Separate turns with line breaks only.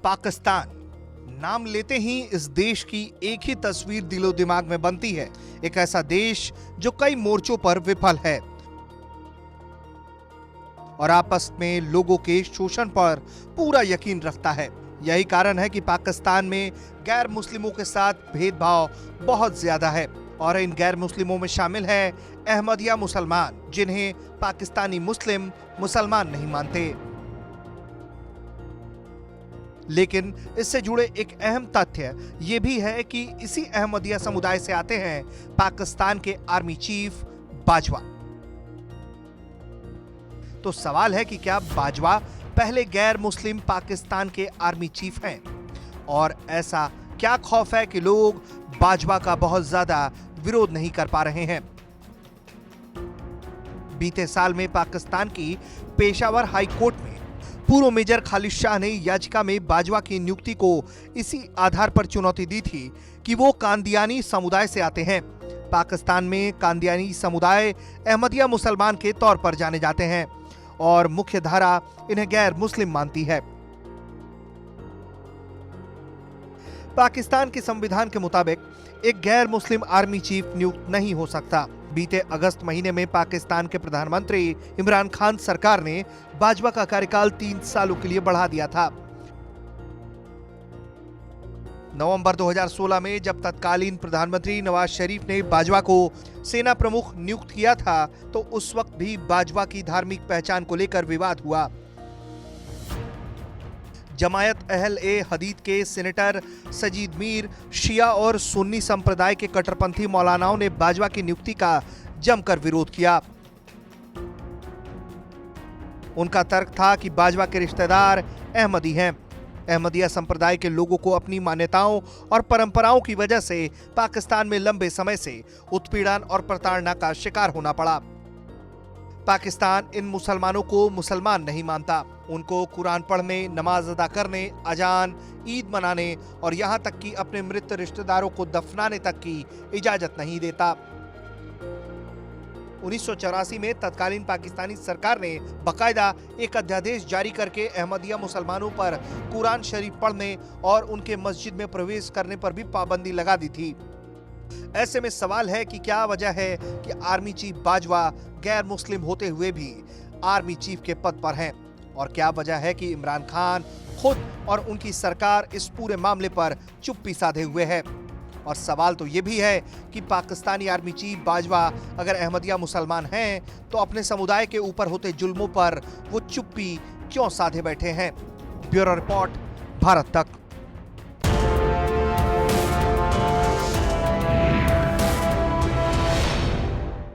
पाकिस्तान नाम लेते ही इस देश की एक ही तस्वीर दिलो दिमाग में बनती है। एक ऐसा देश जो कई मोर्चों पर विफल है और आपस में लोगों के शोषण पर पूरा यकीन रखता है। यही कारण है कि पाकिस्तान में गैर मुस्लिमों के साथ भेदभाव बहुत ज्यादा है और इन गैर मुस्लिमों में शामिल है अहमदिया मुसलमान, जिन्हें पाकिस्तानी मुस्लिम मुसलमान नहीं मानते। लेकिन इससे जुड़े एक अहम तथ्य ये भी है कि इसी अहमदिया समुदाय से आते हैं पाकिस्तान के आर्मी चीफ बाजवा। तो सवाल है कि क्या बाजवा पहले गैर मुस्लिम पाकिस्तान के आर्मी चीफ हैं? और ऐसा क्या खौफ है कि लोग बाजवा का बहुत ज्यादा विरोध नहीं कर पा रहे हैं? बीते साल में पाकिस्तान की पेशावर हाई कोर्ट में पूर्व मेजर खालिद शाह ने याचिका में बाजवा की नियुक्ति को इसी आधार पर चुनौती दी थी कि वो कादियानी समुदाय से आते हैं। पाकिस्तान में कादियानी समुदाय अहमदिया मुसलमान के तौर पर जाने जाते हैं और मुख्य धारा इन्हें गैर मुस्लिम मानती है। पाकिस्तान के संविधान के मुताबिक एक गैर मुस्लिम आर्मी चीफ नियुक्त नहीं हो सकता। बीते अगस्त महीने में पाकिस्तान के प्रधानमंत्री इमरान खान सरकार ने बाजवा का कार्यकाल 3 सालों के लिए बढ़ा दिया था। नवंबर 2016 में जब तत्कालीन प्रधानमंत्री नवाज शरीफ ने बाजवा को सेना प्रमुख नियुक्त किया था, तो उस वक्त भी बाजवा की धार्मिक पहचान को लेकर विवाद हुआ। जमायत अहल हदीस के सेनेटर सजीद मीर, शिया और सुन्नी संप्रदाय के कट्टरपंथी मौलानाओं ने बाजवा की नियुक्ति का जमकर विरोध किया। उनका तर्क था कि बाजवा के रिश्तेदार अहमदी हैं। अहमदिया संप्रदाय के लोगों को अपनी मान्यताओं और परंपराओं की वजह से पाकिस्तान में लंबे समय से उत्पीड़न और प्रताड़ना का शिकार होना पड़ा। पाकिस्तान इन मुसलमानों को मुसलमान नहीं मानता। उनको कुरान पढ़ने, नमाज अदा करने, अजान, ईद मनाने और यहाँ तक कि अपने मृत रिश्तेदारों को दफनाने तक की इजाजत नहीं देता। 1984 में तत्कालीन पाकिस्तानी सरकार ने बकायदा एक अध्यादेश जारी करके अहमदिया मुसलमानों पर कुरान शरीफ पढ़ने और उनके मस्जिद में प्रवेश करने पर भी पाबंदी लगा दी थी। ऐसे में सवाल है कि क्या वजह है कि आर्मी चीफ बाजवा गैर मुस्लिम होते हुए भी आर्मी चीफ के पद पर हैं? और क्या वजह है कि इमरान खान खुद और उनकी सरकार इस पूरे मामले पर चुप्पी साधे हुए है? और सवाल तो ये भी है कि पाकिस्तानी आर्मी चीफ बाजवा अगर अहमदिया मुसलमान हैं, तो अपने समुदाय के ऊपर होते जुल्मों पर वो चुप्पी क्यों साधे बैठे हैं? ब्यूरो रिपोर्ट, भारत तक।